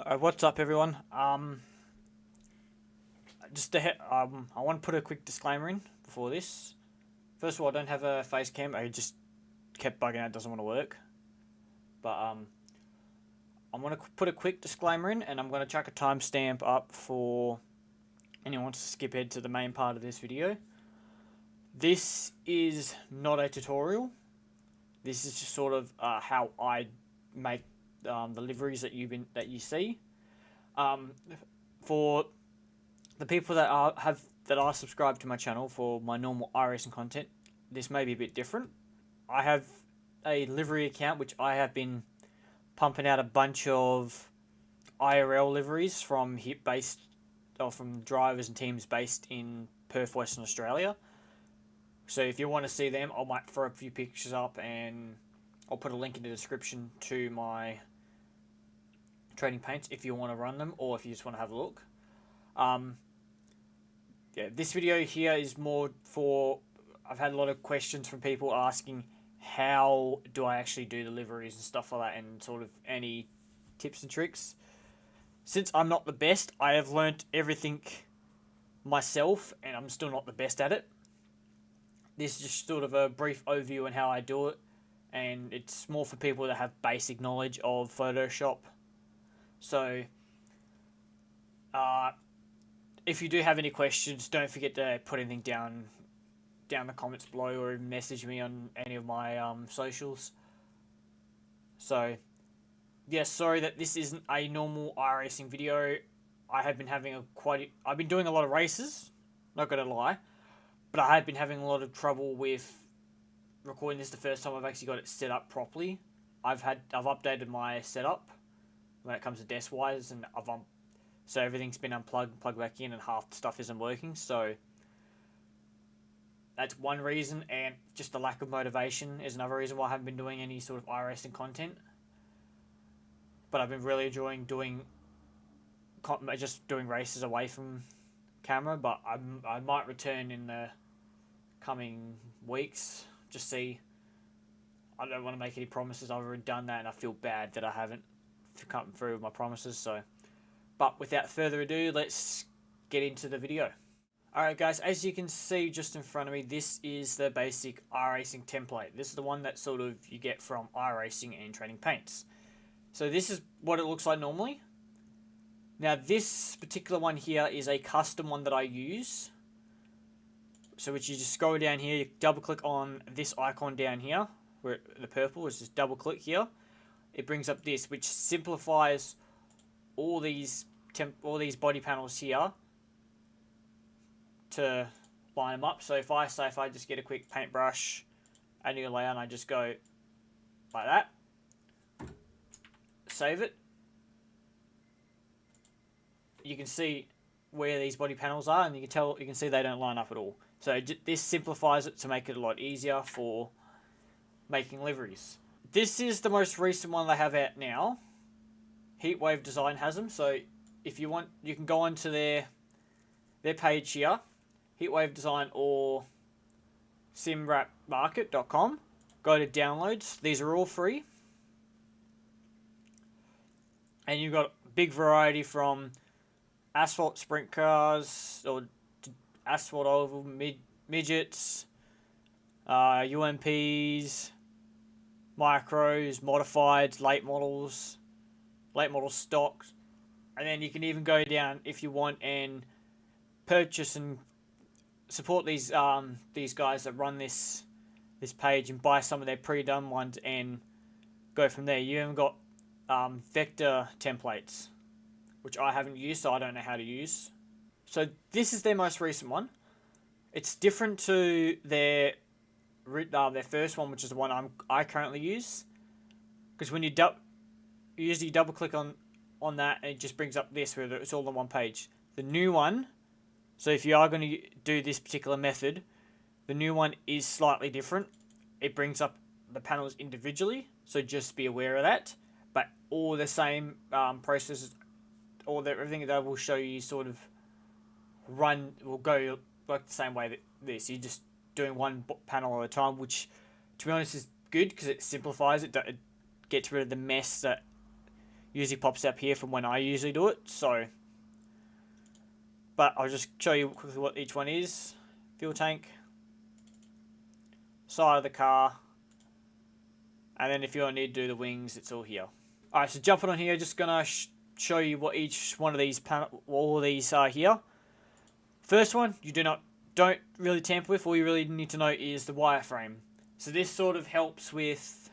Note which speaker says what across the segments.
Speaker 1: What's up, everyone? I want to put a quick disclaimer in before this. First of all, I don't have a face cam. I just kept bugging out. It doesn't want to work. But I'm gonna put a quick disclaimer in, and I'm gonna chuck a timestamp up for anyone who wants to skip ahead to the main part of this video. This is not a tutorial. This is just sort of how I make the liveries that you see. For the people that are subscribed to my channel for my normal iracing content, this may be a bit different. I have a livery account which I have been pumping out a bunch of IRL liveries from from drivers and teams based in Perth, Western Australia. So if you want to see them, I might throw a few pictures up and I'll put a link in the description to my trading paints if you want to run them or if you just want to have a look. Yeah, this video here is more for, I've had a lot of questions from people asking how do I actually do the liveries and stuff like that, and sort of any tips and tricks. Since I'm not the best, I have learnt everything myself and I'm still not the best at it. This is just sort of a brief overview on how I do it, and it's more for people that have basic knowledge of Photoshop. So if you do have any questions, don't forget to put anything down the comments below, or message me on any of my socials. So yeah, sorry that this isn't a normal iRacing video. I have been having I've been doing a lot of races, not gonna lie, but I have been having a lot of trouble with recording this the first time I've actually got it set up properly. I've updated my setup when it comes to desk wise, and so everything's been unplugged, plugged back in, and half the stuff isn't working. So that's one reason, and just the lack of motivation is another reason why I haven't been doing any sort of iRacing content. But I've been really enjoying just doing races away from camera. But I might return in the coming weeks. Just see. I don't want to make any promises. I've already done that, and I feel bad that I haven't come through with my promises. So, but without further ado, let's get into the video. Alright guys, as you can see just in front of me, this is the basic iRacing template. This is the one that sort of you get from iRacing and Trading Paints. So this is what it looks like normally. Now this particular one here is a custom one that I use. So which you just scroll down here, you double click on this icon down here, where the purple is, just double click here. It brings up this, which simplifies all these body panels here to line them up. So if I just get a quick paintbrush, add new layer, and I just go like that, save it, you can see where these body panels are, and you can see they don't line up at all. So this simplifies it to make it a lot easier for making liveries. This is the most recent one they have out now. Heatwave Design has them, so if you want, you can go onto their page here, Heatwave Design or simwrapmarket.com. Go to downloads. These are all free, and you've got a big variety from asphalt sprint cars or asphalt oval midgets, UMPs, micros, modifieds, late model stocks, and then you can even go down if you want and purchase and support these guys that run this page and buy some of their pre-done ones and go from there. You even got vector templates, which I haven't used, so I don't know how to use. So this is their most recent one. It's different to their first one, which is the one I currently use, because when you usually double click on that, and it just brings up this where it's all on one page. The new one, so if you are going to do this particular method, the new one is slightly different. It brings up the panels individually, so just be aware of that. But all the same processes, everything that will show you sort of will go like the same way that this. You're just doing one panel at a time, which to be honest is good because it simplifies it. It gets rid of the mess that usually pops up here from when I usually do it. So, but I'll just show you quickly what each one is. Fuel tank, side of the car, and then if you need to do the wings, it's all here. Alright, so jumping on here, just gonna show you what each one of these all of these are here. First one, you don't really tamper with. All you really need to know is the wireframe. So this sort of helps with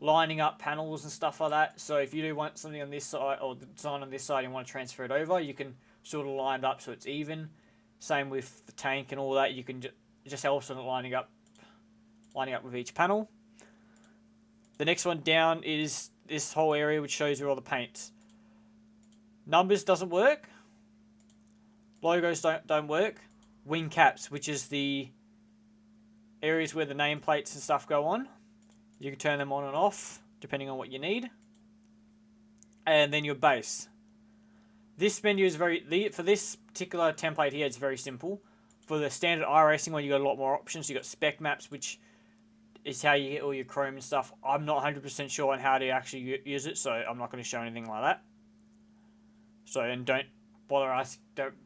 Speaker 1: lining up panels and stuff like that. So if you do want something on this side or the design on this side and you want to transfer it over, you can sort of line it up so it's even. Same with the tank and all that. You can just helps on lining up with each panel. The next one down is this whole area which shows you all the paints. Numbers doesn't work. Logos don't work. Wing caps, which is the areas where the nameplates and stuff go on. You can turn them on and off depending on what you need. And then your base. This menu is for this particular template here, it's very simple. For the standard iracing one, you got a lot more options. You got spec maps, which is how you get all your chrome and stuff. I'm not 100% sure on how to actually use it, so I'm not going to show anything like that. So, and don't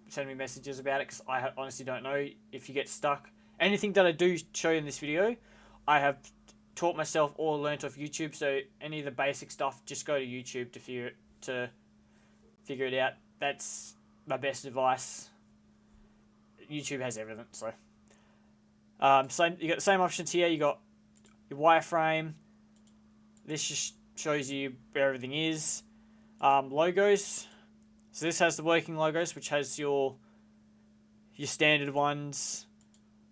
Speaker 1: send me messages about it, because I honestly don't know if you get stuck. Anything that I do show you in this video, I have taught myself or learnt off YouTube, so any of the basic stuff, just go to YouTube to figure it out. That's my best advice. YouTube has everything, so. You got the same options here. You got your wireframe. This just shows you where everything is. Logos. So this has the working logos, which has your standard ones.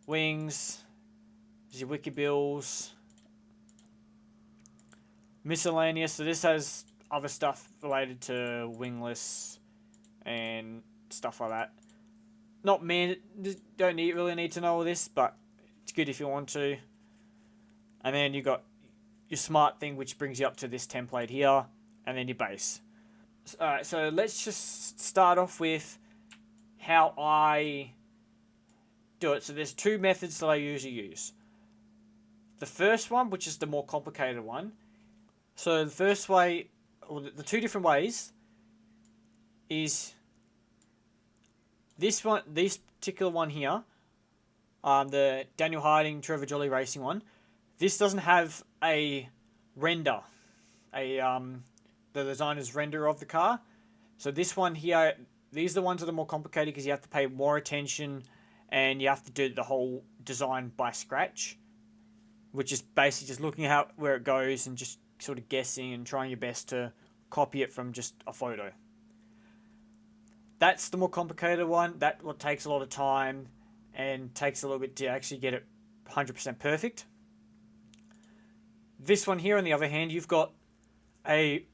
Speaker 1: Wings. There's your wiki bills. Miscellaneous. So this has other stuff related to wingless and stuff like that. Don't really need to know all this, but it's good if you want to. And then you got your smart thing, which brings you up to this template here, and then your base. Alright, so let's just start off with how I do it. So there's two methods that I usually use. The first one, which is the more complicated one. So the first way, or the two different ways, is this particular one here, the Daniel Harding, Trevor Jolly Racing one. This doesn't have a render, the designer's render of the car. So this one here, these are the ones that are more complicated because you have to pay more attention and you have to do the whole design by scratch, which is basically just looking at where it goes and just sort of guessing and trying your best to copy it from just a photo. That's the more complicated one. That takes a lot of time and takes a little bit to actually get it 100% perfect. This one here, on the other hand, you've got the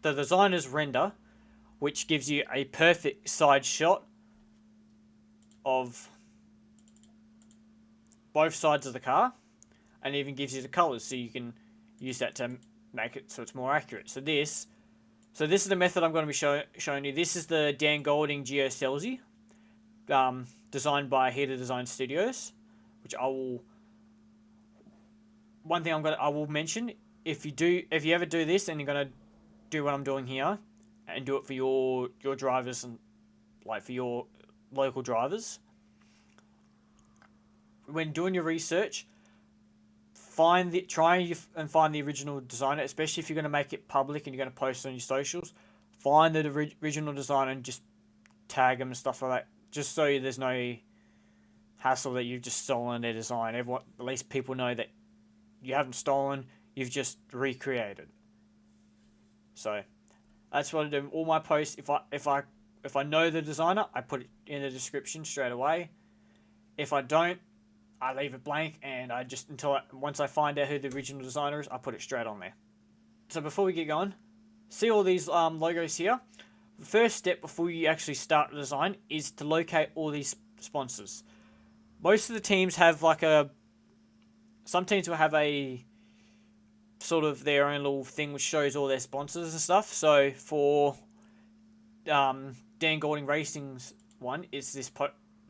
Speaker 1: designer's render, which gives you a perfect side shot of both sides of the car, and even gives you the colors, so you can use that to make it so it's more accurate. So this is the method I'm going to be showing you. This is the Dan Golding Geo Celsi, designed by Heater Design Studios, which I will mention, if you ever do this and you're going to do what I'm doing here and do it for your drivers and like for your local drivers, when doing your research, try and find the original designer, especially if you're going to make it public and you're going to post it on your socials. Find the original designer and just tag them and stuff like that, just so there's no hassle that you've just stolen their design. At least people know that you haven't stolen, you've just recreated. So that's what I do. All my posts, if I know the designer, I put it in the description straight away. If I don't, I leave it blank, and once I find out who the original designer is, I put it straight on there. So before we get going, see all these logos here? The first step before you actually start the design is to locate all these sponsors. Most of the teams have some teams will have a sort of their own little thing which shows all their sponsors and stuff. So for Dan Golding Racing's one, it's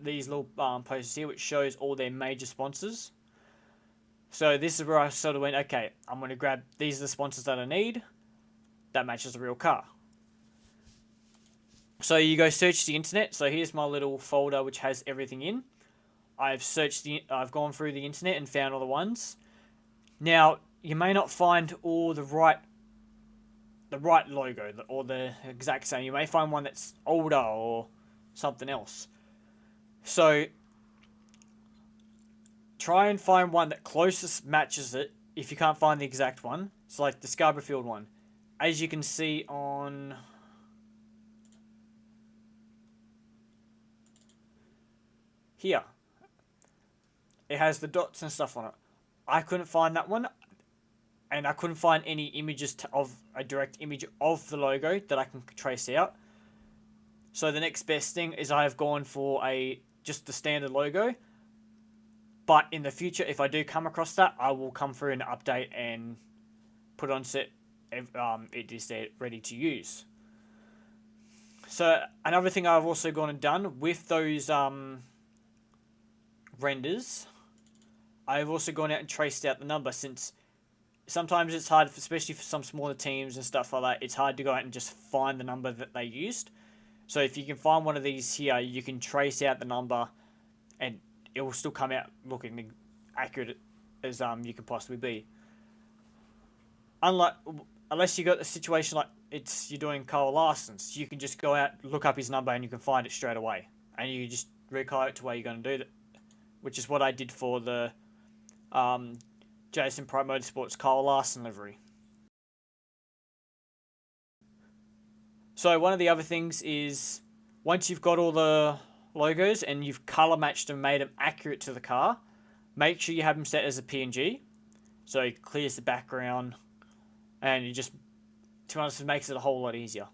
Speaker 1: these little posters here which shows all their major sponsors. So this is where I sort of went, okay, I'm going to grab, these are the sponsors that I need. that matches the real car. So you go search the internet. So here's my little folder which has everything in. I've gone through the internet and found all the ones. Now you may not find all the right logo or the exact same. You may find one that's older or something else. So try and find one that closest matches it if you can't find the exact one. It's like the Scarborough Field one. As you can see on here, it has the dots and stuff on it. I couldn't find that one, and I couldn't find any images of a direct image of the logo that I can trace out. So the next best thing is I have gone for just the standard logo. But in the future, if I do come across that, I will come through and update and put on set. It is there ready to use. So another thing I've also gone and done with those renders, I've also gone out and traced out the number, since sometimes it's hard, especially for some smaller teams and stuff like that, it's hard to go out and just find the number that they used. So if you can find one of these here, you can trace out the number and it will still come out looking accurate as you can possibly be. Unless you got a situation like you're doing Carl Larson's, you can just go out, look up his number, and you can find it straight away, and you just recall it to where you're going to do that, which is what I did for the Jason Pro Motorsports Carl Larson livery. So one of the other things is, once you've got all the logos and you've color matched them, made them accurate to the car, make sure you have them set as a PNG, so it clears the background, and it just, to be honest, it makes it a whole lot easier.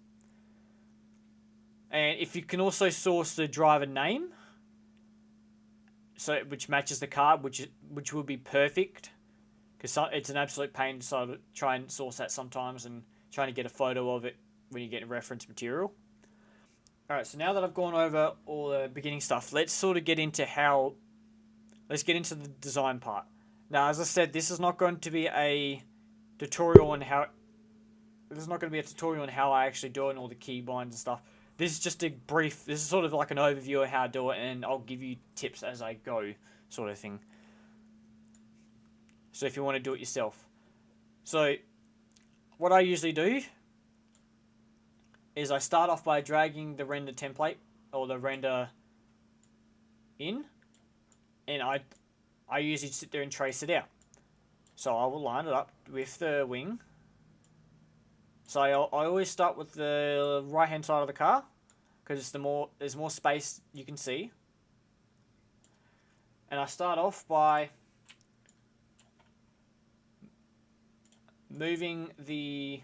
Speaker 1: And if you can also source the driver name, so which matches the car, which will be perfect, because it's an absolute pain to try and source that sometimes, and trying to get a photo of it when you get reference material. Alright, so now that I've gone over all the beginning stuff, let's get into the design part. Now, as I said, this is not going to be a tutorial on how I actually do it and all the key binds and stuff. This is just this is sort of like an overview of how I do it, and I'll give you tips as I go, sort of thing. So if you want to do it yourself. So, what I usually do is I start off by dragging the render template, or the render in, and I usually sit there and trace it out. So I will line it up with the wing. So I always start with the right hand side of the car, because there's more space you can see. And I start off by moving the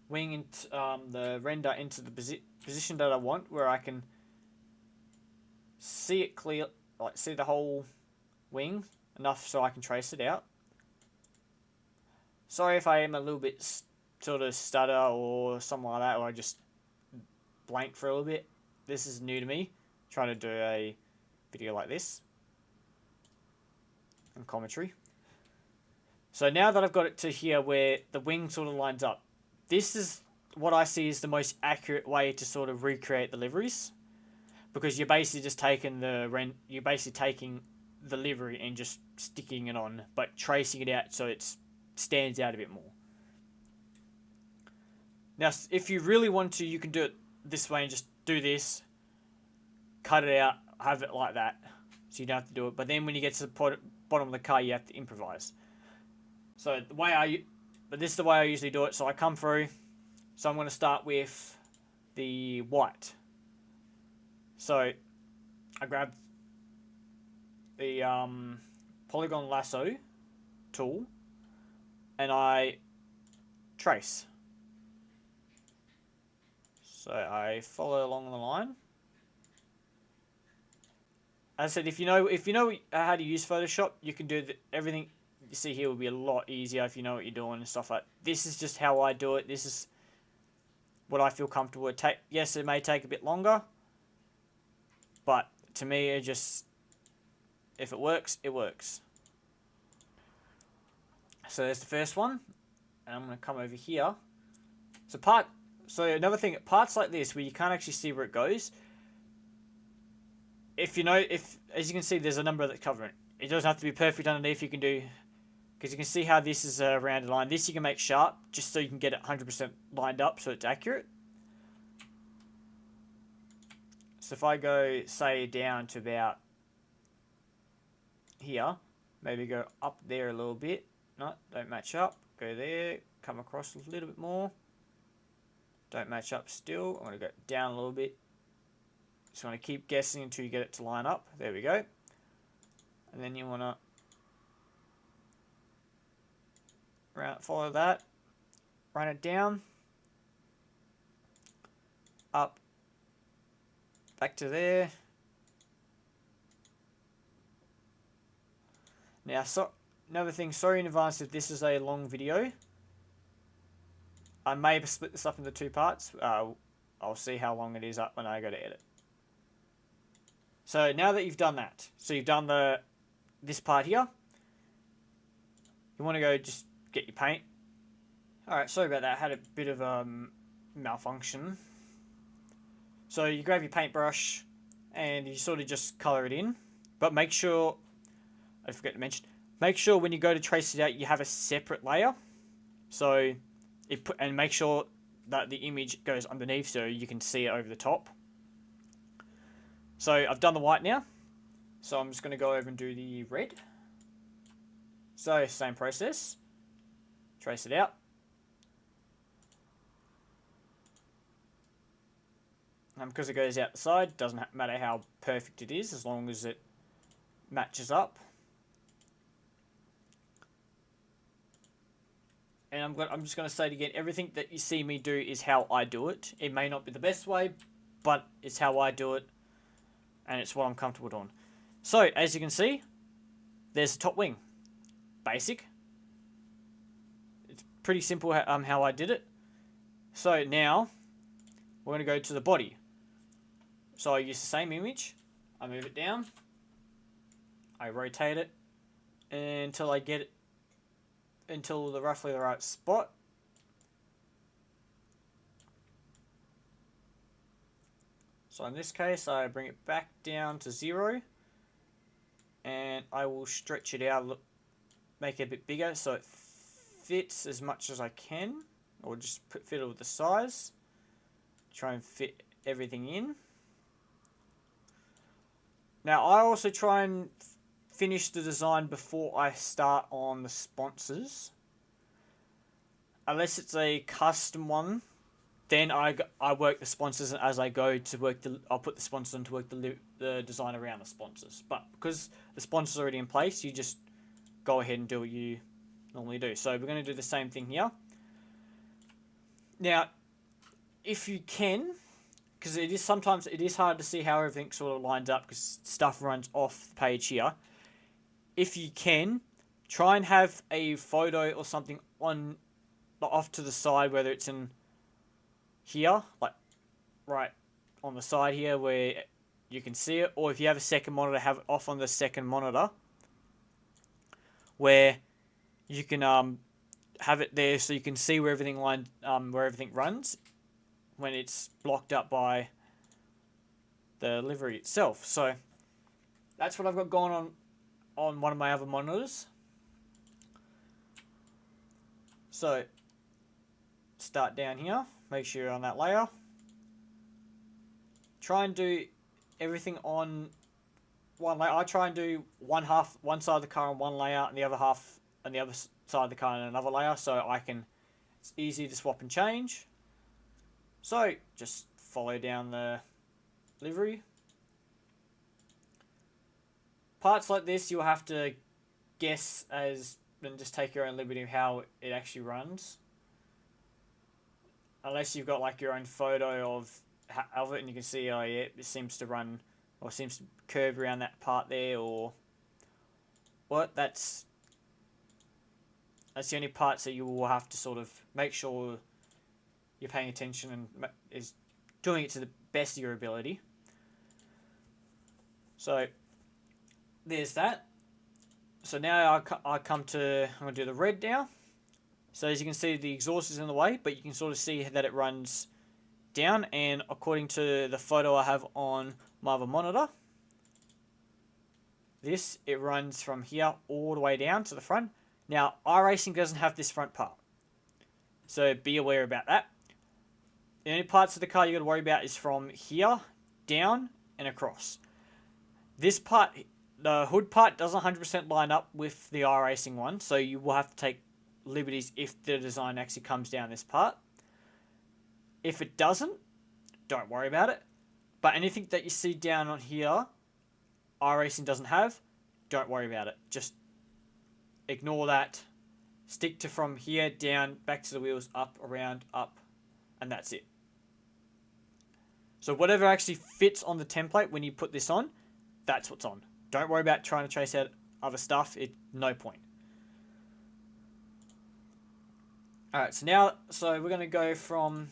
Speaker 1: wing the render into the position that I want, where I can see it clear, like see the whole wing enough so I can trace it out. Sorry if I am a little bit sort of stutter or something like that, or I just blank for a little bit. This is new to me, trying to do a video like this and commentary. So now that I've got it to here where the wing sort of lines up, this is what I see is the most accurate way to sort of recreate the liveries, because you're basically just taking the livery and just sticking it on, but tracing it out so it stands out a bit more. Now, if you really want to, you can do it this way and just do this, cut it out, have it like that, so you don't have to do it. But then when you get to the bottom of the car, you have to improvise. So this is the way I usually do it. So I come through. So I'm going to start with the white. So I grab the polygon lasso tool and I trace. So I follow along the line. As I said, if you know how to use Photoshop, you can do everything you see here will be a lot easier if you know what you're doing and stuff like that. This is just how I do it. This is what I feel comfortable with. Yes, it may take a bit longer, but to me, if it works, it works. So there's the first one. And I'm going to come over here. So another thing, parts like this where you can't actually see where it goes. If as you can see, there's a number that's covering it. It doesn't have to be perfect underneath. You can do, because you can see how this is a rounded line. This you can make sharp just so you can get it 100% lined up so it's accurate. So if I go, say, down to about here, maybe go up there a little bit. No, don't match up. Go there, come across a little bit more. Don't match up still. I'm going to go down a little bit. Just want to keep guessing until you get it to line up. There we go. And then you want to follow that. Run it down. Up. Back to there. Now, another thing, sorry in advance if this is a long video. I may split this up into 2 parts. I'll see how long it is up when I go to edit. So now that you've done that, so you've done this part here, you want to go just get your paint. Alright, sorry about that, I had a bit of malfunction. So you grab your paintbrush and you sort of just colour it in, but make sure, I forgot to mention, make sure when you go to trace it out you have a separate layer. So and make sure that the image goes underneath so you can see it over the top. So I've done the white now, so I'm just going to go over and do the red. So same process, trace it out. And because it goes out the side, doesn't matter how perfect it is as long as it matches up. And I'm just going to say it again, everything that you see me do is how I do it. It may not be the best way, but it's how I do it, and it's what I'm comfortable doing. So, as you can see, there's the top wing. Basic. It's pretty simple how I did it. So now, we're going to go to the body. So I use the same image, I move it down, I rotate it until I get it until roughly the right spot. So in this case, I bring it back down to 0, and I will stretch it out, make it a bit bigger so it fits as much as I can, or just fit it with the size. Try and fit everything in. Now I also try and finish the design before I start on the sponsors. Unless it's a custom one, then I work the sponsors as I go to work I'll put the sponsors on to work the design around the sponsors. But because the sponsors are already in place, you just go ahead and do what you normally do. So we're going to do the same thing here. Now, if you can, because sometimes it is hard to see how everything sort of lines up because stuff runs off the page here. If you can, try and have a photo or something off to the side, whether it's in here, like right on the side here where you can see it, or if you have a second monitor, have it off on the second monitor where you can have it there so you can see where everything where everything runs when it's blocked up by the livery itself. So that's what I've got going on one of my other monitors. So start down here, make sure you're on that layer. Try and do everything on one layer. I try and do one side of the car on one layer and the other half on the other side of the car on another layer, so it's easy to swap and change. So just follow down the livery. Parts like this you'll have to guess and just take your own liberty of how it actually runs. Unless you've got like your own photo of it and you can see, oh yeah, it seems to run or seems to curve around that part there, or what. That's the only parts that you will have to sort of make sure you're paying attention and is doing it to the best of your ability. So there's that. So now I'm going to do the red now. So as you can see, the exhaust is in the way, but you can sort of see that it runs down, and according to the photo I have on my other monitor, it runs from here all the way down to the front. Now, iRacing doesn't have this front part, so be aware about that. The only parts of the car you got to worry about is from here, down, and across. This part, the hood part, doesn't 100% line up with the iRacing one, so you will have to take liberties if the design actually comes down this part. If it doesn't, don't worry about it. But anything that you see down on here, iRacing doesn't have, don't worry about it. Just ignore that. Stick to from here, down, back to the wheels, up, around, up, and that's it. So whatever actually fits on the template when you put this on, that's what's on. Don't worry about trying to trace out other stuff. It's no point. Alright, so we're going to go from...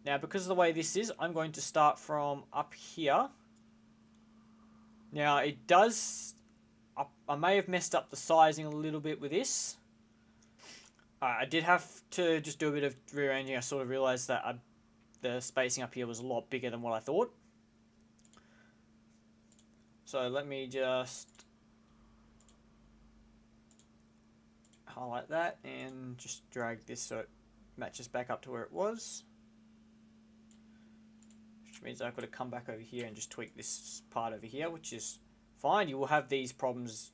Speaker 1: Now, because of the way this is, I'm going to start from up here. Now, it does... I may have messed up the sizing a little bit with this. I did have to just do a bit of rearranging. I sort of realised that the spacing up here was a lot bigger than what I thought. So let me just highlight that and just drag this so it matches back up to where it was. Which means I've got to come back over here and just tweak this part over here, which is fine. You will have these problems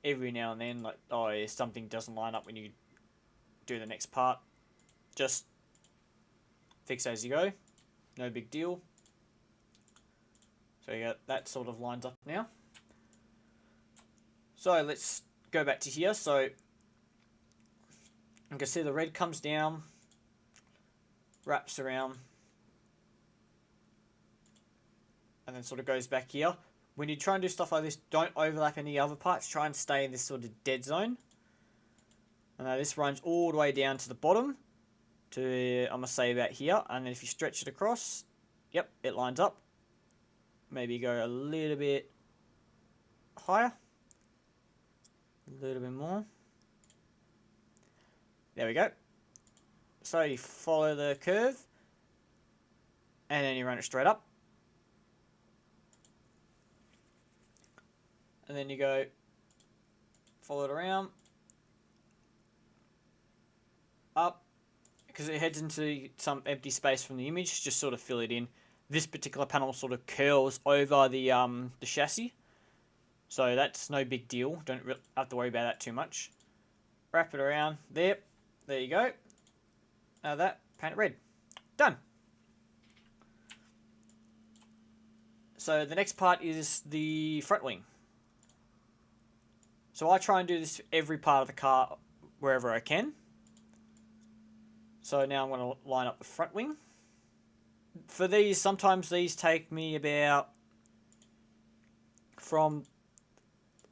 Speaker 1: every now and then, like, oh, something doesn't line up when you do the next part. Just fix as you go. No big deal. So yeah, that sort of lines up now. So let's go back to here. So you can see the red comes down, wraps around, and then sort of goes back here. When you try and do stuff like this, don't overlap any other parts. Try and stay in this sort of dead zone. And now this runs all the way down to the bottom to, I'm going to say, about here. And then if you stretch it across, yep, it lines up. Maybe go a little bit higher. A little bit more. There we go. So you follow the curve. And then you run it straight up. And then you go, follow it around, up, because it heads into some empty space from the image, just sort of fill it in. This particular panel sort of curls over the chassis, so that's no big deal. Don't have to worry about that too much. Wrap it around, there you go. Now that, paint it red. Done. So the next part is the front wing. So I try and do this for every part of the car wherever I can. So now I'm going to line up the front wing. For these, sometimes these take me about from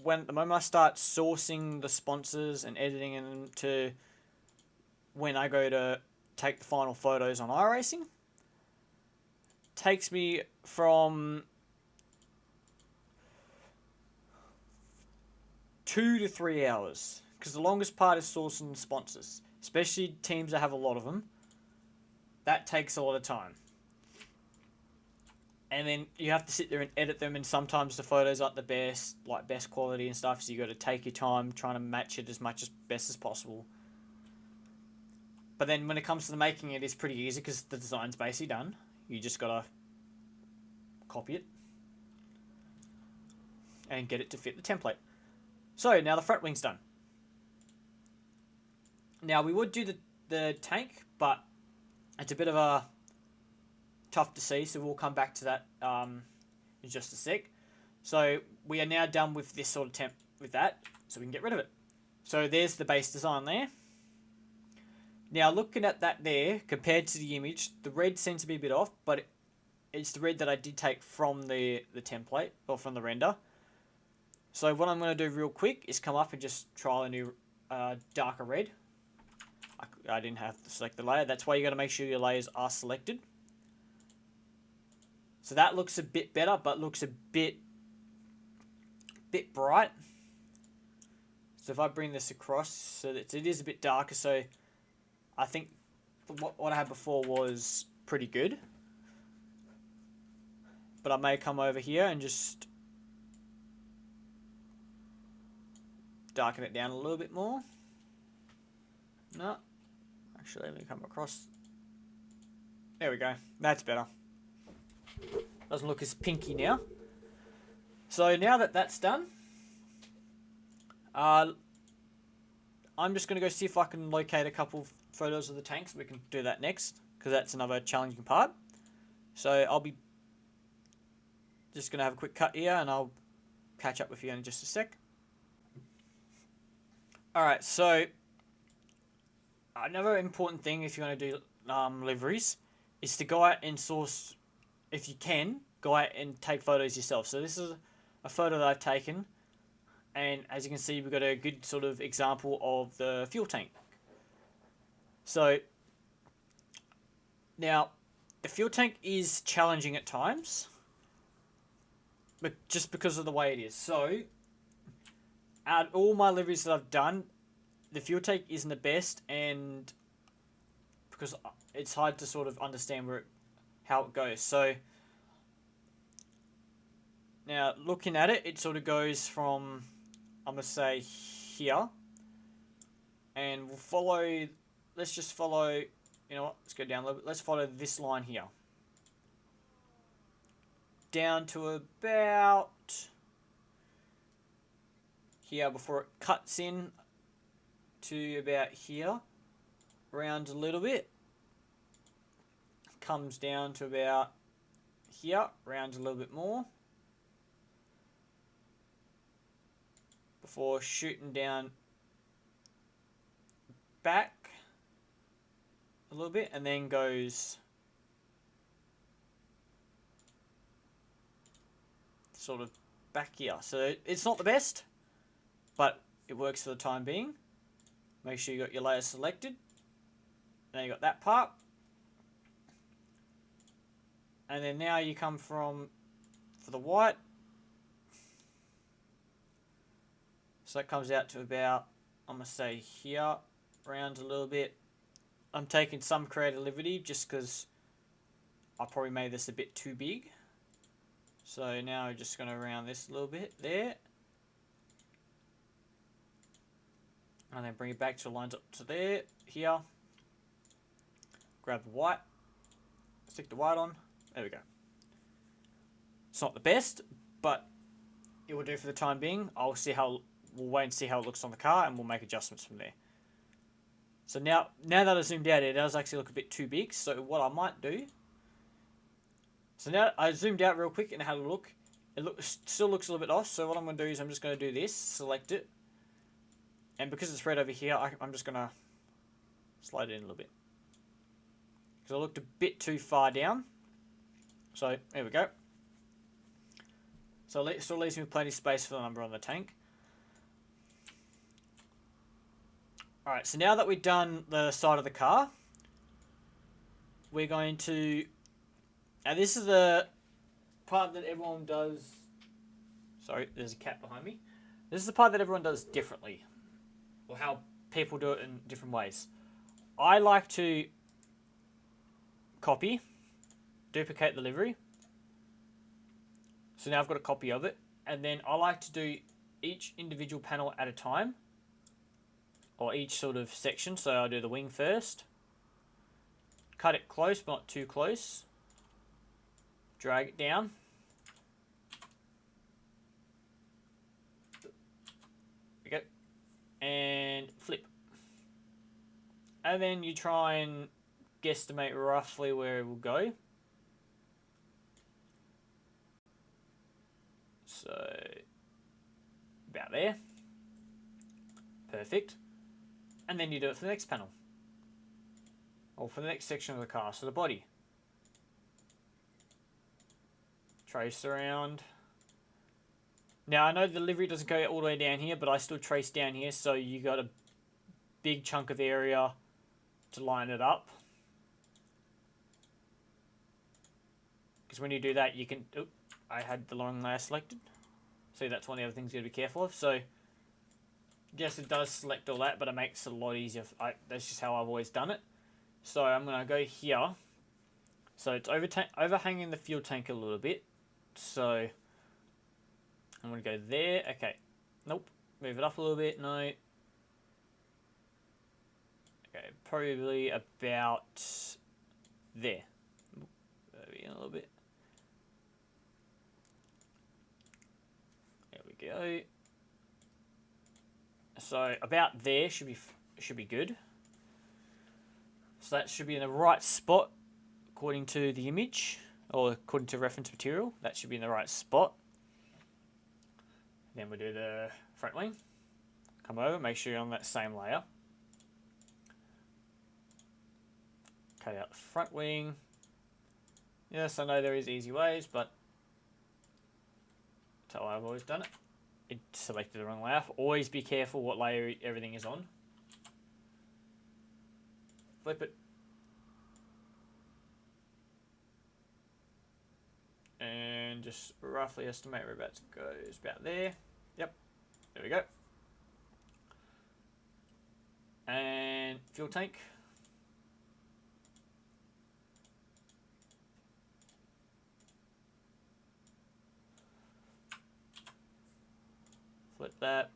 Speaker 1: the moment I start sourcing the sponsors and editing them to when I go to take the final photos on iRacing. Takes me from 2 to 3 hours, because the longest part is sourcing sponsors, especially teams that have a lot of them. That takes a lot of time, and then you have to sit there and edit them, and sometimes the photos aren't the best quality and stuff, so you got to take your time trying to match it as best as possible. But then when it comes to the making, it is pretty easy because the design's basically done. You just gotta copy it and get it to fit the template. So now the front wing's done. Now we would do the tank, but it's a bit of a tough to see, so we'll come back to that in just a sec. So we are now done with this sort of temp with that, so we can get rid of it. So there's the base design there. Now looking at that there, compared to the image, the red seems to be a bit off, but it's the red that I did take from the template, or from the render. So what I'm going to do real quick is come up and just try a new darker red. I didn't have to select the layer. That's why you got to make sure your layers are selected. So that looks a bit better, but looks a bit bright. So if I bring this across, so that it is a bit darker, so I think what I had before was pretty good. But I may come over here and just darken it down a little bit more. No. Actually, let me come across. There we go. That's better. Doesn't look as pinky now. So now that that's done, I'm just going to go see if I can locate a couple photos of the tanks. We can do that next, because that's another challenging part. So I'll be just going to have a quick cut here, and I'll catch up with you in just a sec. Alright, so another important thing if you want to do liveries is to go out and source, if you can, go out and take photos yourself. So this is a photo that I've taken, and as you can see, we've got a good sort of example of the fuel tank. So now the fuel tank is challenging at times, but just because of the way it is. So out of all my liveries that I've done, the fuel tank isn't the best, and because it's hard to sort of understand how it goes. So now looking at it, it sort of goes from, I'm going to say here, and we'll follow, let's just follow, you know what, let's go down a little bit, let's follow this line here. Down to about here before it cuts in to about here, round a little bit, comes down to about here, round a little bit more, before shooting down back a little bit, and then goes sort of back here. So it's not the best, but it works for the time being. Make sure you got your layer selected. Now you got that part. And then now you come for the white. So that comes out to about, I'm going to say here, round a little bit. I'm taking some creative liberty just because I probably made this a bit too big. So now I'm just going to round this a little bit there. And then bring it back to lines up to there, here. Grab the white. Stick the white on. There we go. It's not the best, but it will do for the time being. We'll wait and see how it looks on the car, and we'll make adjustments from there. So now that I zoomed out, it does actually look a bit too big. So what I might do, so now I zoomed out real quick and had a look. It still looks a little bit off. So what I'm going to do is I'm just going to do this, select it, and because it's right over here, I'm just going to slide it in a little bit, because I looked a bit too far down. So there we go. So it still leaves me with plenty of space for the number on the tank. Alright, so now that we've done the side of the car, we're going to... Now this is the part that everyone does... Sorry, there's a cat behind me. This is the part that everyone does differently, or how people do it in different ways. I like to copy, duplicate the livery. So now I've got a copy of it, and then I like to do each individual panel at a time, or each sort of section. So I'll do the wing first, cut it close but not too close, drag it down, there we go, and flip, and then you try and guesstimate roughly where it will go. So about there, perfect. And then you do it for the next panel, or for the next section of the car, so the body. Trace around. Now I know the livery doesn't go all the way down here, but I still trace down here, so you got a big chunk of area to line it up. Because when you do that, you can... Oop, I had the long layer selected. See, that's one of the other things you got to be careful of. So yes, it does select all that, but it makes it a lot easier. That's just how I've always done it. So I'm going to go here. So it's overhanging the fuel tank a little bit. So I'm going to go there. Okay. Nope. Move it up a little bit. No. Okay. Probably about there. Maybe a little bit. There we go. So about there should be good. So that should be in the right spot according to the image, or according to reference material. That should be in the right spot. Then we'll do the front wing. Come over, make sure you're on that same layer. Cut out the front wing. Yes, I know there is easy ways, but that's how I've always done it. It selected the wrong layer. Always be careful what layer everything is on. Flip it. And just roughly estimate where about to go is about there. Yep, there we go. And fuel tank. Flip that.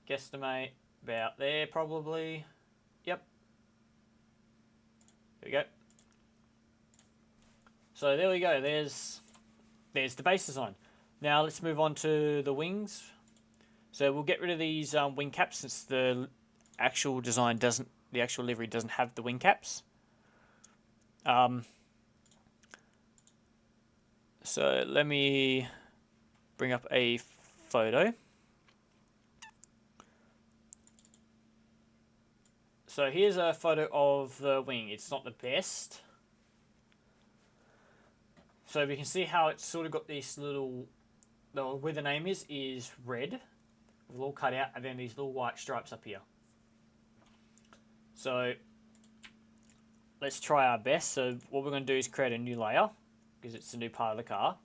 Speaker 1: Guesstimate about there probably. Yep. There we go. So there we go. There's the base design. Now let's move on to the wings. So we'll get rid of these wing caps since the actual design doesn't, the actual livery doesn't have the wing caps. So let me bring up a photo. So here's a photo of the wing. It's not the best. So we can see how it's sort of got this little, where the name is red, with all cut out, and then these little white stripes up here. So let's try our best. So what we're going to do is create a new layer, because it's a new part of the car.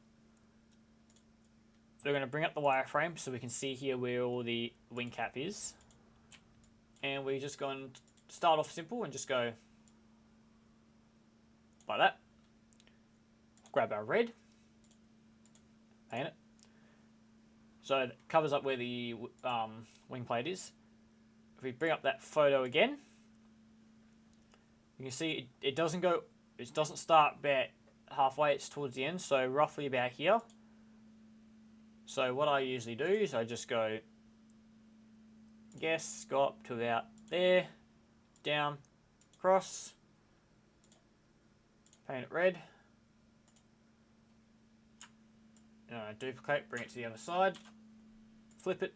Speaker 1: So we're going to bring up the wireframe so we can see here where all the wing cap is. And we're just going to start off simple and just go like that. Grab our red, paint it. So it covers up where the wing plate is. If we bring up that photo again, you can see it doesn't start about halfway, it's towards the end, so roughly about here. So what I usually do is I just go, go up to about there, down, across, paint it red. Duplicate, bring it to the other side, flip it,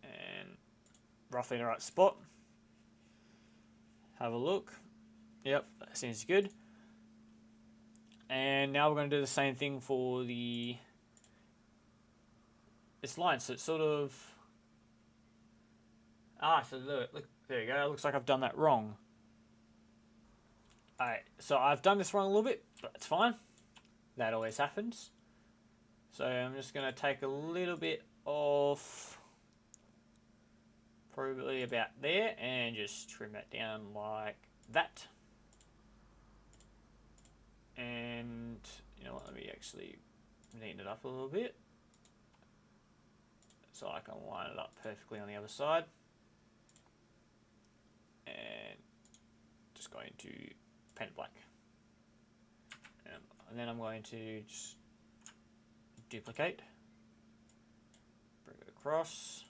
Speaker 1: and roughly in the right spot. Have a look. Yep, that seems good. And now we're going to do the same thing for this line. So it's sort of, so look, there you go. It looks like I've done that wrong. Alright, so I've done this wrong a little bit, but it's fine. That always happens. So I'm just going to take a little bit off, probably about there, and just trim that down like that. And you know what, let me actually neaten it up a little bit so I can line it up perfectly on the other side. And just going to paint it black. And then I'm going to just duplicate, bring it across.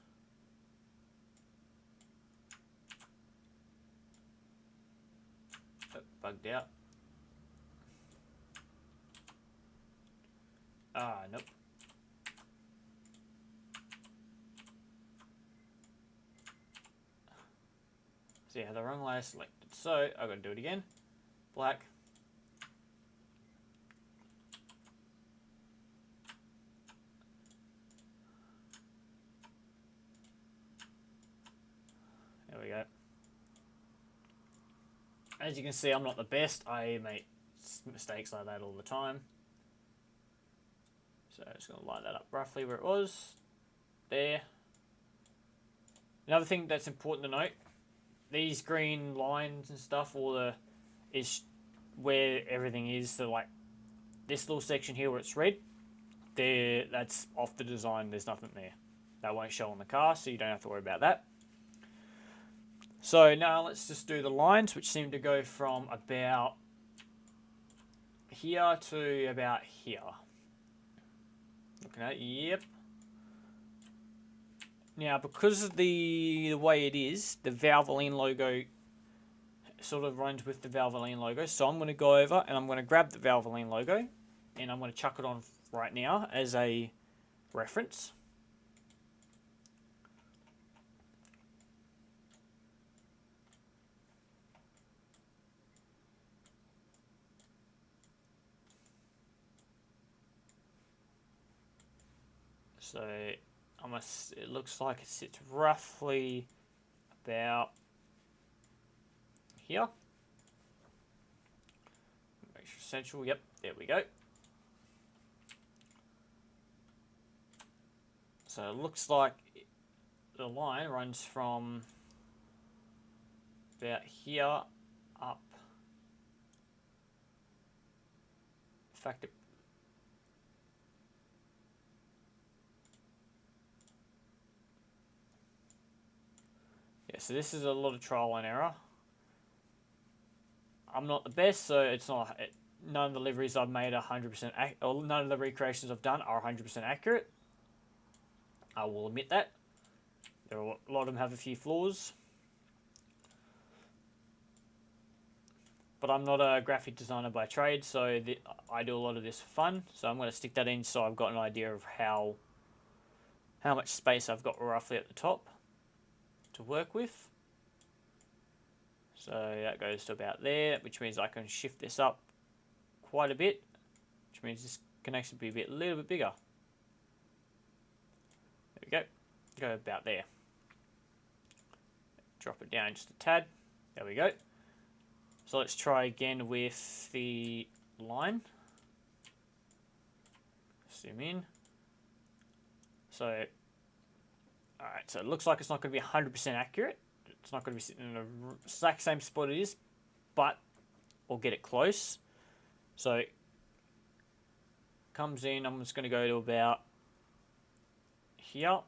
Speaker 1: Oh, bugged out. Nope. See, I had the wrong layer selected, so I've got to do it again. Black. There we go. As you can see, I'm not the best. I make mistakes like that all the time. So I'm just going to line that up roughly where it was. There. Another thing that's important to note, these green lines and stuff, is where everything is. So like this little section here where it's red, that's off the design. There's nothing there. That won't show on the car, so you don't have to worry about that. So now let's just do the lines, which seem to go from about here to about here. Looking at it, yep. Now, because of the way it is, the Valvoline logo sort of runs with the Valvoline logo. So I'm going to go over and I'm going to grab the Valvoline logo and I'm going to chuck it on right now as a reference. So it looks like it sits roughly about here. Make sure central. Yep, there we go. So it looks like the line runs from about here up. In fact, so this is a lot of trial and error. I'm not the best, so it's not. None of the liveries I've made are 100%, or none of the recreations I've done are 100% accurate. I will admit that. A lot of them have a few flaws. But I'm not a graphic designer by trade, so I do a lot of this for fun. So I'm going to stick that in so I've got an idea of how much space I've got roughly at the top to work with. So that goes to about there, which means I can shift this up quite a bit, which means this can actually be a little bit bigger. There we go. Go about there. Drop it down just a tad. There we go. So let's try again with the line. Zoom in. So, alright, so it looks like it's not going to be 100% accurate. It's not going to be sitting in the exact same spot it is, but we'll get it close. So, comes in, I'm just going to go to about here,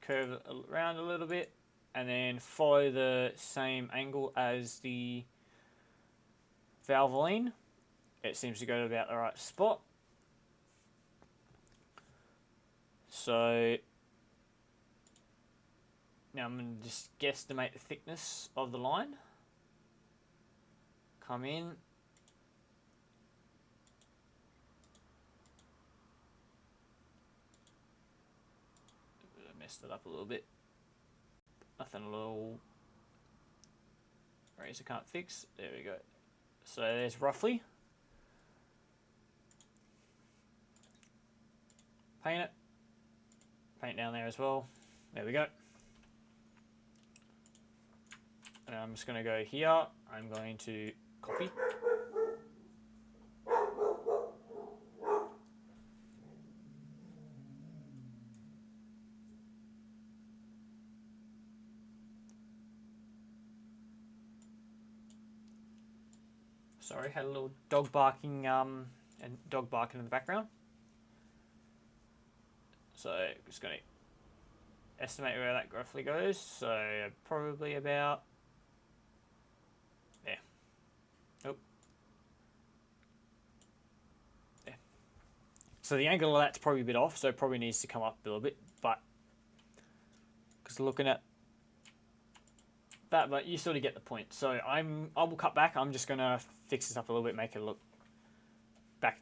Speaker 1: curve it around a little bit, and then follow the same angle as the Valvoline. It seems to go to about the right spot. So now I'm going to just guesstimate the thickness of the line. Come in. I messed it up a little bit. Nothing a little razor can't fix. There we go. So there's roughly. Paint it. Paint down there as well. There we go. And I'm just going to go here. I'm going to copy. Sorry, had a little dog barking and dog barking in the background. So just going to estimate where that roughly goes. So probably about there. Oh. There. So the angle of that's probably a bit off, so it probably needs to come up a little bit, but because looking at that, but you sort of get the point. So I will cut back. I'm just going to fix this up a little bit, make it look back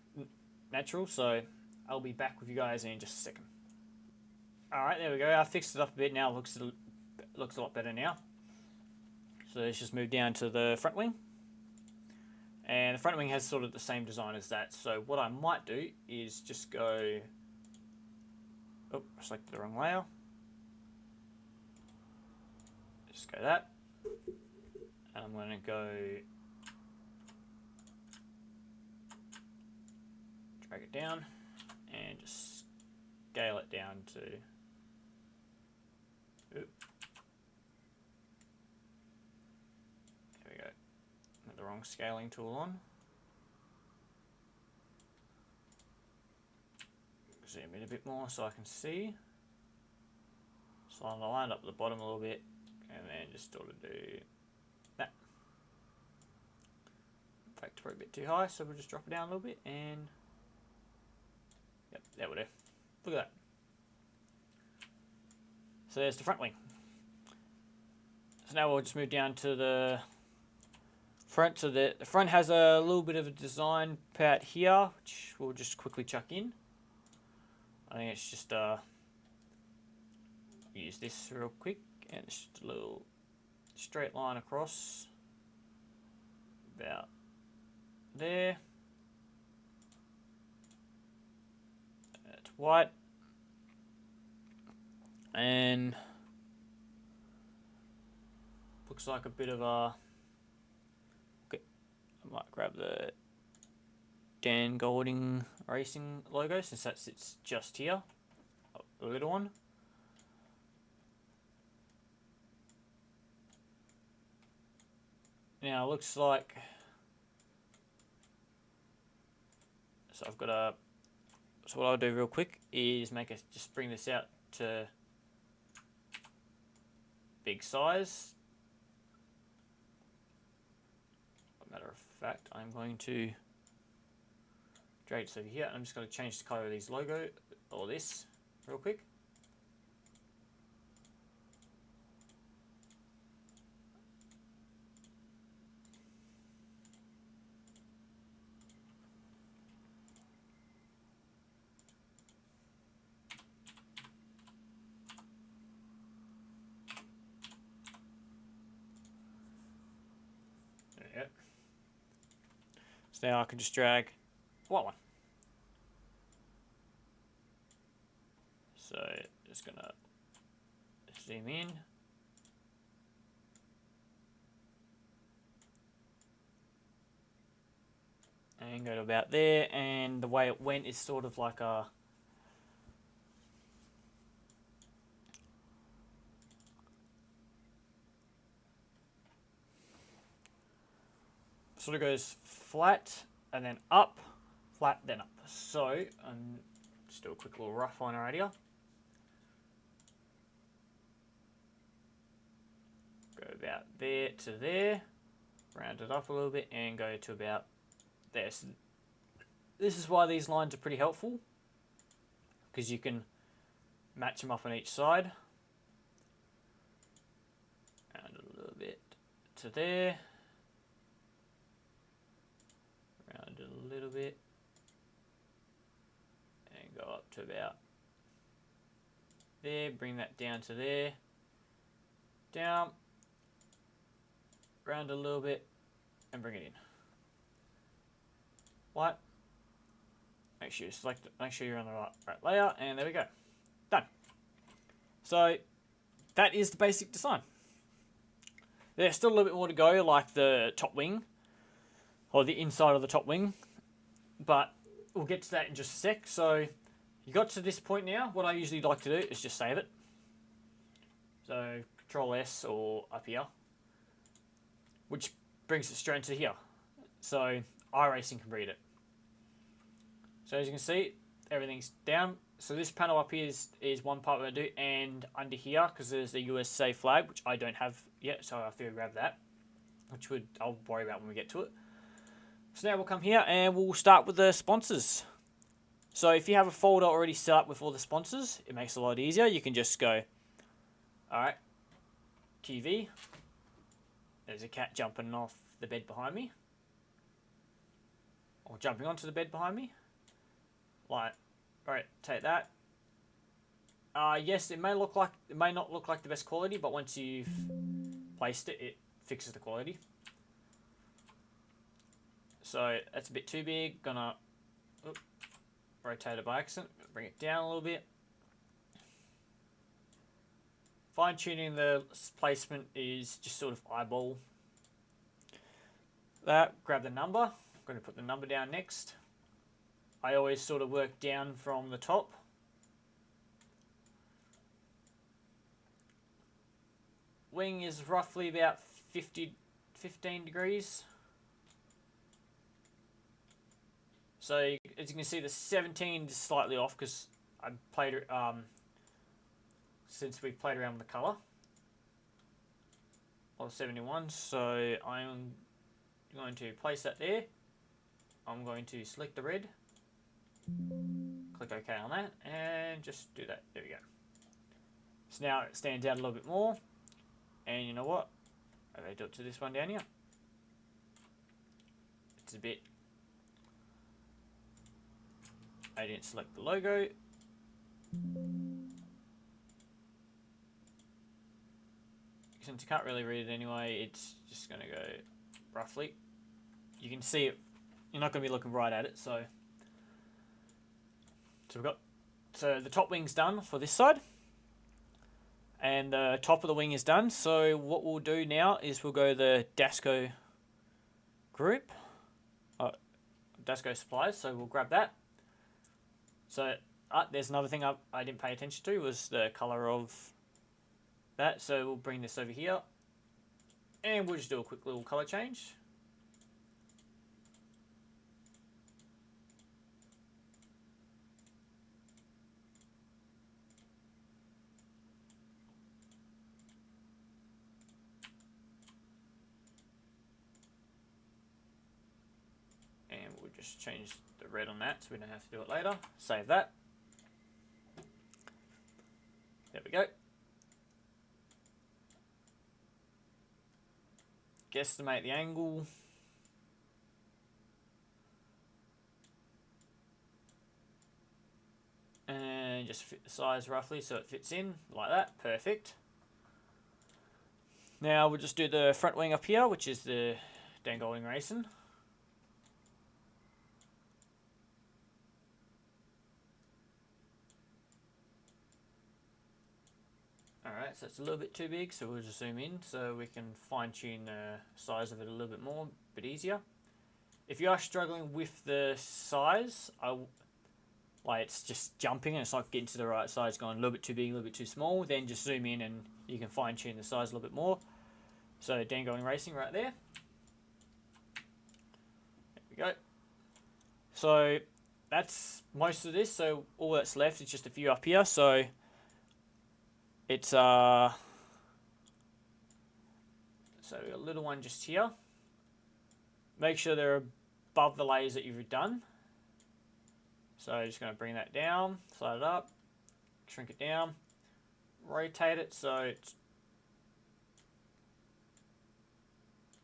Speaker 1: natural. So I'll be back with you guys in just a second. Alright, there we go. I fixed it up a bit now. It looks a lot better now. So let's just move down to the front wing. And the front wing has sort of the same design as that. So what I might do is just go... Oh, I selected the wrong layer. Just go that. And I'm going to go... Drag it down. and just scale it down to, oop. There we go. Got the wrong scaling tool on. Zoom in a bit more so I can see. Slide the line up the bottom a little bit, and then just sort of do that. In fact, probably a bit too high, so we'll just drop it down a little bit, and yep, that will do. Look at that. So there's the front wing. So now we'll just move down to the front. So the front has a little bit of a design part here, which we'll just quickly chuck in. I think it's just use this real quick, and it's just a little straight line across about there. That's white, and looks like a bit of a, okay, I might grab the Dan Golding Racing logo since that sits just here, a little one. Now it looks like, so I've got a, so what I'll do real quick is just bring this out to big size. As a matter of fact, I'm going to drag this over here, and I'm just going to change the color of these logo, or this, real quick. There we go. So now I can just drag white one. So just gonna zoom in. And go to about there, and the way it went is sort of like a sort of goes flat and then up, flat then up. So just do a quick little rough on right here. Go about there to there, round it up a little bit, and go to about there. So this is why these lines are pretty helpful, because you can match them up on each side. Round it a little bit to there, round it a little bit, and go up to about there. Bring that down to there, down, round a little bit, and bring it in. White. Make sure you select it. Make sure you're on the right layer, and there we go. Done. So that is the basic design. There's still a little bit more to go, like the top wing, or the inside of the top wing, but we'll get to that in just a sec. So you got to this point now. What I usually like to do is just save it. So Control S or up here, which brings it straight into here. So iracing can read it. So as you can see, everything's down. So this panel up here is one part we're going to do, and under here, because there's the USA flag, which I don't have yet, so I have to grab that, which I'll worry about when we get to it. So now we'll come here and we'll start with the sponsors. So if you have a folder already set up with all the sponsors, it makes it a lot easier. You can just go, alright, TV. There's a cat jumping off the bed behind me, or jumping onto the bed behind me. Like, alright, take that. Yes, it may not look like the best quality, but once you've placed it, it fixes the quality. So that's a bit too big. Gonna rotate it by accident. Bring it down a little bit. Fine tuning the placement is just sort of eyeball that. Grab the number. I'm going to put the number down next. I always sort of work down from the top. Wing is roughly about 15 degrees. So as you can see, the 17 is slightly off because I played since we've played around with the color of 71. So I'm going to place that there. I'm going to select the red, click OK on that, and just do that. There we go. So now it stands out a little bit more. And you know what? I'm going to do it to this one down here. It's a bit... I didn't select the logo. Since you can't really read it anyway, it's just going to go roughly. You can see it. You're not going to be looking right at it, so we've got the top wing's done for this side, and the top of the wing is done. So what we'll do now is we'll go the Dasco group, Dasco supplies. So we'll grab that. So there's another thing I didn't pay attention to was the color of that. So we'll bring this over here, and we'll just do a quick little color change. And we'll just change the red on that so we don't have to do it later. Save that. There we go. Guesstimate the angle. And just fit the size roughly so it fits in like that. Perfect. Now we'll just do the front wing up here, which is the Dangle Iracing. Alright, so it's a little bit too big, so we'll just zoom in so we can fine tune the size of it a little bit more, a bit easier. If you are struggling with the size, like it's just jumping and it's not getting to the right size, going a little bit too big, a little bit too small, then just zoom in and you can fine tune the size a little bit more. So Dangle Iracing right there. There we go. So that's most of this, so all that's left is just a few up here. So it's so a little one just here. Make sure they're above the layers that you've done. So I'm just going to bring that down, slide it up, shrink it down, rotate it so it's...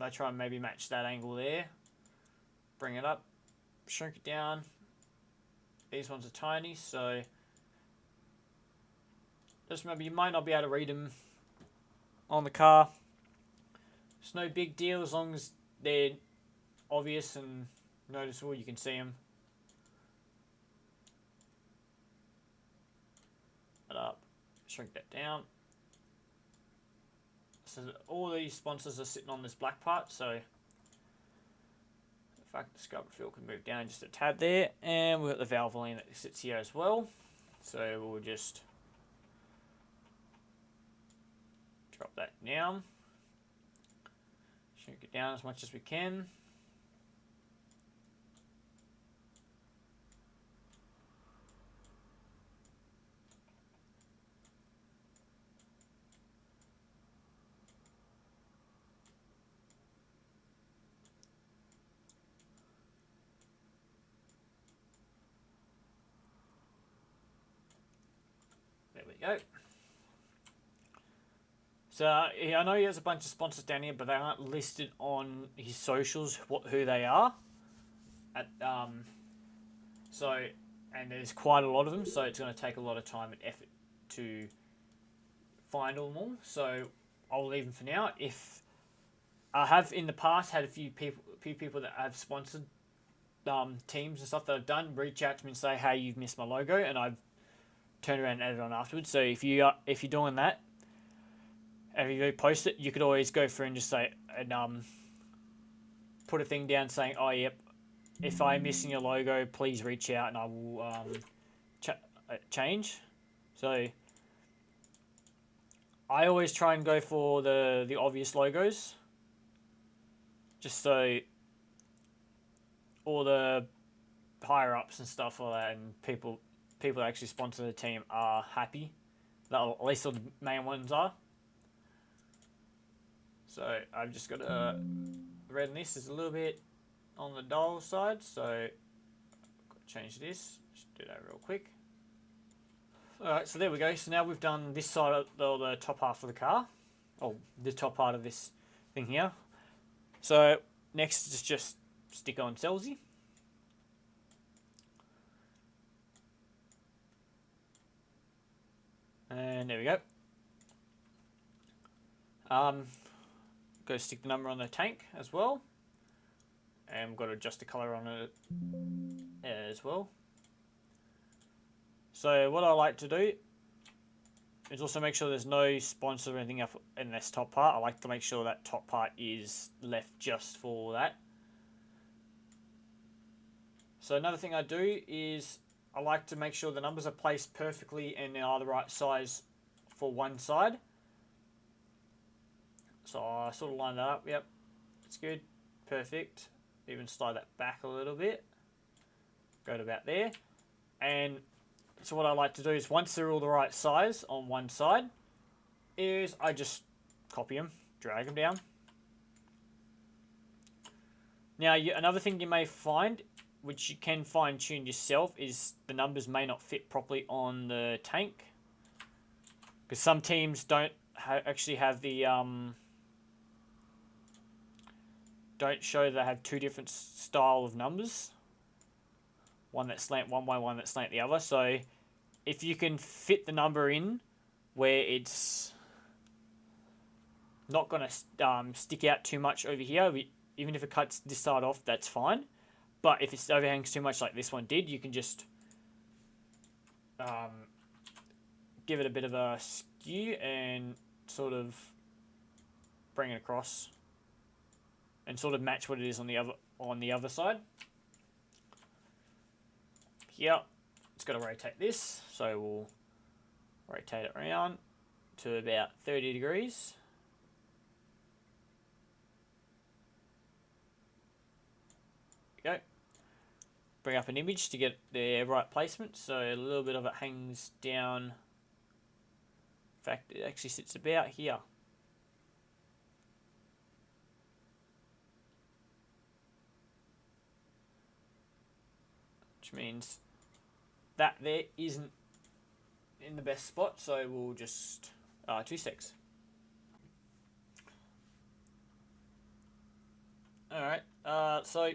Speaker 1: I try and maybe match that angle there. Bring it up, shrink it down. These ones are tiny, so just remember you might not be able to read them on the car. It's no big deal as long as they're obvious and noticeable, you can see them. That up, shrink that down. So all these sponsors are sitting on this black part, so in fact the scrubber fill can move down just a tad there, and we've got the Valvoline that sits here as well. So we'll just drop that down, shrink it down as much as we can. There we go. So I know he has a bunch of sponsors down here, but they aren't listed on his socials who they are. And there's quite a lot of them, so it's going to take a lot of time and effort to find all them all. So I'll leave them for now. If I have in the past had a few people that have sponsored teams and stuff that I've done reach out to me and say, "Hey, you've missed my logo," and I've turned around and added on afterwards. So if you're doing that, and if you post it, you could always go through and just say and put a thing down saying, "Oh, yep, if I'm missing your logo, please reach out and I will change. So I always try and go for the obvious logos, just so all the higher ups and stuff like that, and people that actually sponsor the team are happy. At least all the main ones are. So I've just got to redden this is a little bit on the dull side, so I've got to change this. Just do that real quick. Alright, so there we go. So now we've done this side of the top half of the car, or the top part of this thing here. So next is just stick on Celsi. And there we go. Go stick the number on the tank as well. And we've got to adjust the colour on it as well. So what I like to do is also make sure there's no sponsor or anything up in this top part. I like to make sure that top part is left just for that. So another thing I do is I like to make sure the numbers are placed perfectly and are the right size for one side. So I sort of line that up. Yep, it's good, perfect. Even slide that back a little bit. Go to about there. And so what I like to do is once they're all the right size on one side, is I just copy them, drag them down. Now another thing you may find, which you can fine tune yourself, is the numbers may not fit properly on the tank. Because some teams don't actually have the don't show they have two different style of numbers. One that's slant one way, one that's slant the other. So if you can fit the number in where it's not going to stick out too much over here, even if it cuts this side off, that's fine. But if it overhangs too much like this one did, you can just give it a bit of a skew and sort of bring it across and sort of match what it is on the other side. Here, it's got to rotate this, so we'll rotate it around to about 30 degrees. There we go. Bring up an image to get the right placement, so a little bit of it hangs down. In fact, it actually sits about here. Which means that there isn't in the best spot, so we'll just 2 secs. Alright, so as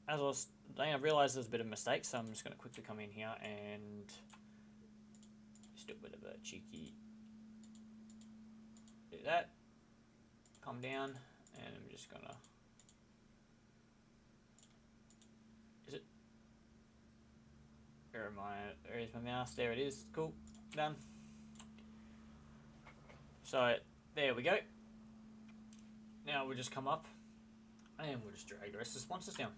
Speaker 1: I was saying, I realised there's a bit of a mistake, so I'm just going to quickly come in here and just do a bit of a cheeky, do that, come down, and I'm just going to, where is my mouse? There it is. Cool. Done. So there we go. Now we'll just come up and we'll just drag the rest of the sponsors down.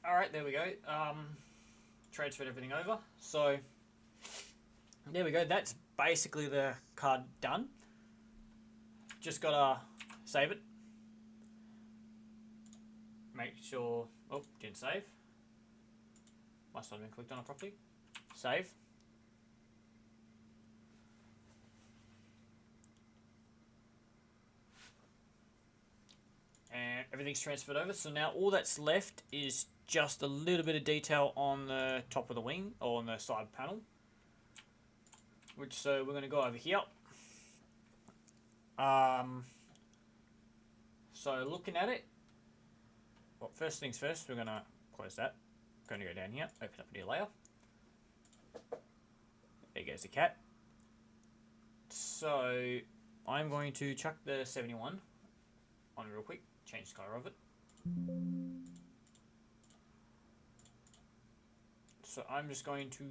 Speaker 1: Alright, there we go. Transferred everything over. So there we go. That's basically the card done. Just gotta save it. Make sure. Oh, didn't save. Must not have been clicked on it properly. Save. And everything's transferred over. So now all that's left is just a little bit of detail on the top of the wing or on the side panel. So we're going to go over here. So looking at it, well, first things first, we're going to close that. Going to go down here, open up a new layer. There goes the cat. So I'm going to chuck the 71 on real quick, change the color of it. So I'm just going to...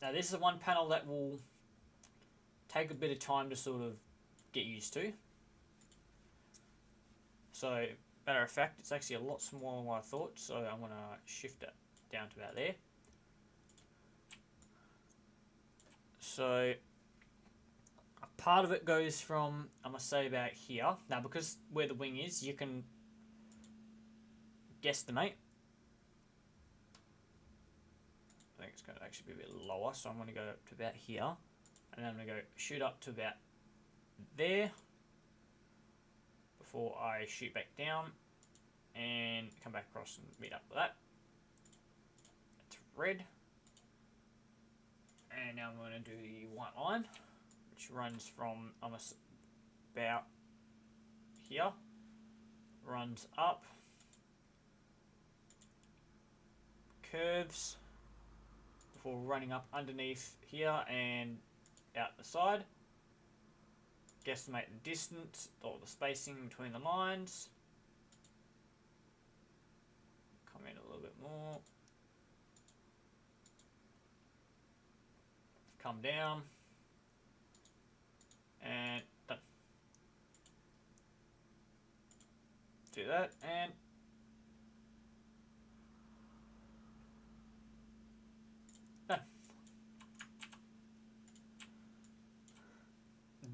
Speaker 1: Now this is one panel that will take a bit of time to sort of get used to. So, matter of fact, it's actually a lot smaller than what I thought, so I'm going to shift it down to about there. So, a part of it goes from, I must say, about here. Now, because where the wing is, you can guesstimate. I think it's going to actually be a bit lower, so I'm going to go up to about here. And then I'm going to go shoot up to about there before I shoot back down and come back across and meet up with that. It's red. And now I'm going to do the white line, which runs from almost about here, runs up, curves before running up underneath here and out the side. Guesstimate the distance or the spacing between the lines. Come in a little bit more. Come down. And done. Do that and done.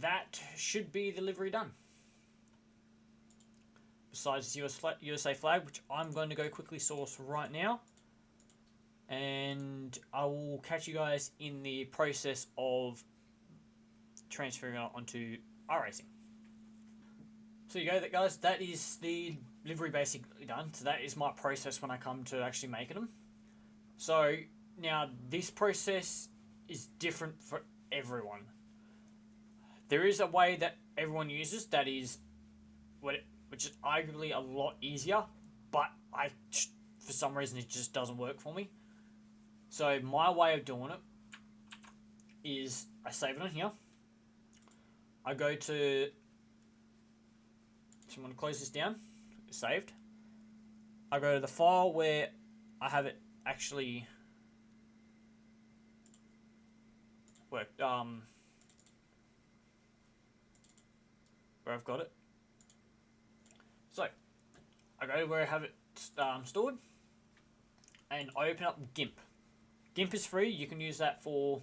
Speaker 1: That should be the livery done. Besides the USA flag, which I'm going to go quickly source right now. And I will catch you guys in the process of transferring it onto iracing. So you go, guys. That is the livery basically done. So that is my process when I come to actually making them. So now this process is different for everyone. There is a way that everyone uses that is, which is arguably a lot easier, but for some reason it just doesn't work for me. So my way of doing it is I save it on here. I go to, so I'm going to close this down, it's saved. I go to the file where I have it actually worked, where I've got it. So I go to where I have it stored and I open up GIMP. GIMP is free. You can use that for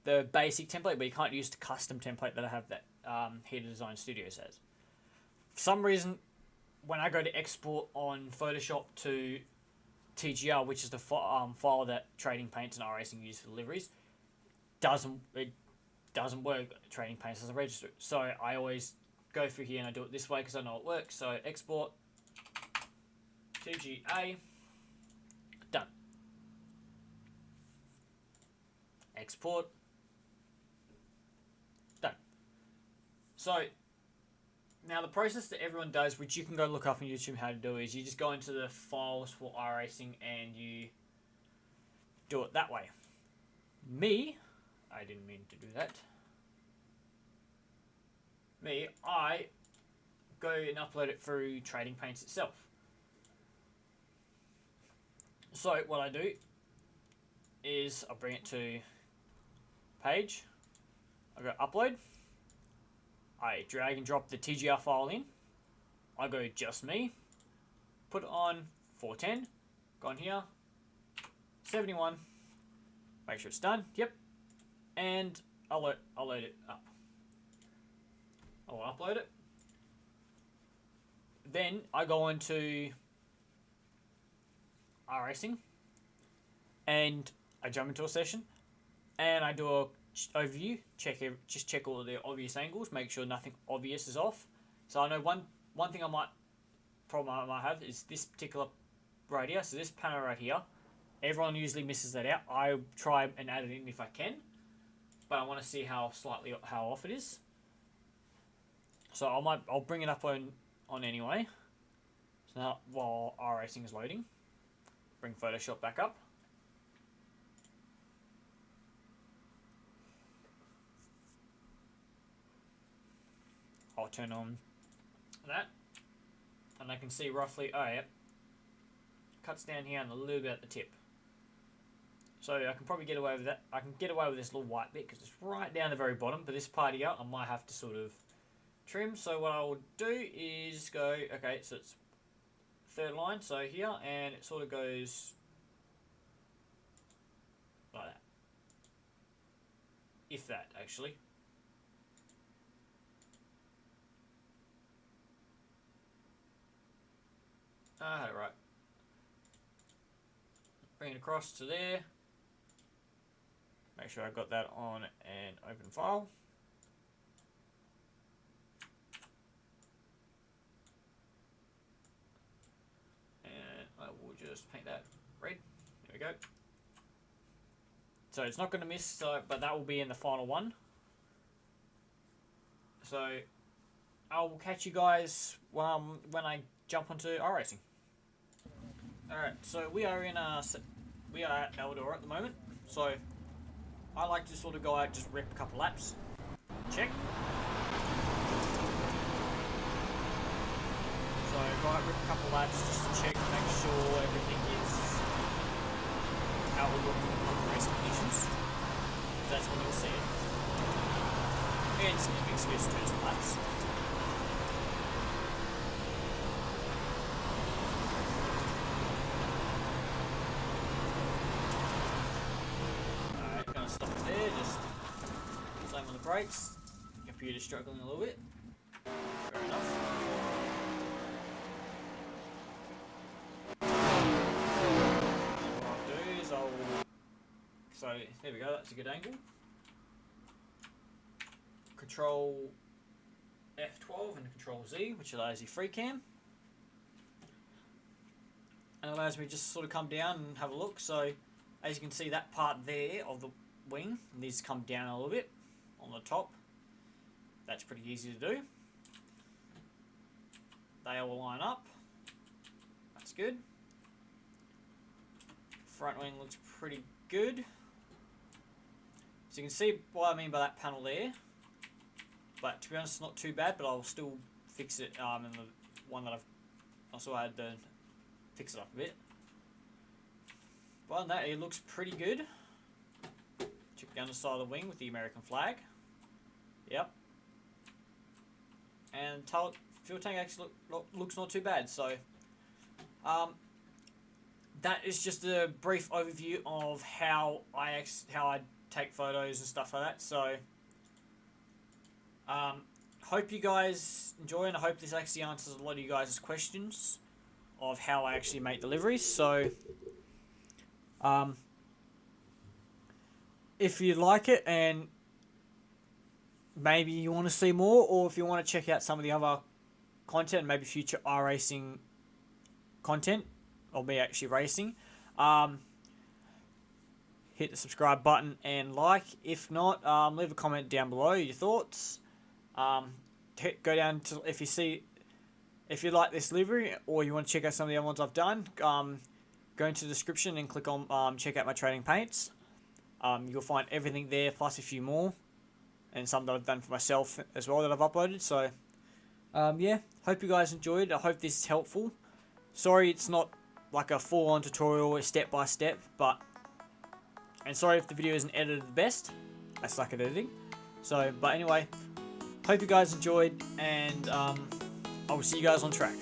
Speaker 1: the basic template, but you can't use the custom template that I have that Heater Design Studio says. For some reason, when I go to export on Photoshop to TGR, which is the file that Trading Paints and iracing use for deliveries, it doesn't work. Trading Paints doesn't register. So I always go through here and I do it this way because I know it works. So export TGA, done. Export, done. So now the process that everyone does, which you can go look up on YouTube how to do, is you just go into the files for iracing and you do it that way. I didn't mean to do that. I go and upload it through Trading Paints itself. So what I do is I bring it to page, I go upload, I drag and drop the TGR file in, I go just me, put it on 410, go on here, 71, make sure it's done, yep, and I'll load it up. I'll upload it. Then I go into iracing and I jump into a session and I do a overview, just check all of the obvious angles, make sure nothing obvious is off. So I know one thing I might have is this particular right here. So this panel right here, everyone usually misses that out. I try and add it in if I can, but I want to see how off it is. So I'll bring it up on anyway. So now while iracing is loading, bring Photoshop back up. I'll turn on that, and I can see roughly, oh yeah, cuts down here and a little bit at the tip. So I can probably get away with that. I can get away with this little white bit because it's right down the very bottom, but this part here I might have to sort of trim. So what I will do is go, okay, so it's third line, so here, and it sort of goes like that. If that, actually. I had it right. Bring it across to there. Make sure I've got that on an open file. And I will just paint that red. There we go. So it's not going to miss, so, but that will be in the final one. So I will catch you guys when I jump onto iracing. Alright, so we are at Eldor at the moment. So I like to sort of go out, just rip a couple laps. Check. So go out, rip a couple laps just to check, make sure everything is how we look on the race conditions. That's when you'll see it. And some excuse to do some laps. Alright, gonna stop it there, just same on the brakes. Computer's struggling a little bit. Fair enough. What I'll do is so there we go, that's a good angle. Control F12 and Control Z, which allows you free cam. And allows me to just sort of come down and have a look. So as you can see, that part there of the wing needs to come down a little bit on the top. That's pretty easy to do. They all line up. That's good. Front wing looks pretty good. So you can see what I mean by that panel there. But to be honest, it's not too bad, but I'll still fix it in the one that I also had to fix it up a bit. But other than that, it looks pretty good. Check the underside of the wing with the American flag. Yep. And fuel tank actually looks not too bad. So that is just a brief overview of how I take photos and stuff like that. So hope you guys enjoy, and I hope this actually answers a lot of you guys' questions of how I actually make deliveries. So if you like it and maybe you want to see more, or if you want to check out some of the other content and maybe future iracing content or me actually racing, hit the subscribe button and like. If not, leave a comment down below your thoughts. Go down to if you like this livery or you want to check out some of the other ones I've done, go into the description and click on check out my trading paints. You'll find everything there plus a few more, and some that I've done for myself as well that I've uploaded. So yeah, hope you guys enjoyed. I hope this is helpful. Sorry it's not like a full-on tutorial step by step, and sorry if the video isn't edited the best. I suck at editing. So but anyway, hope you guys enjoyed, and I will see you guys on track.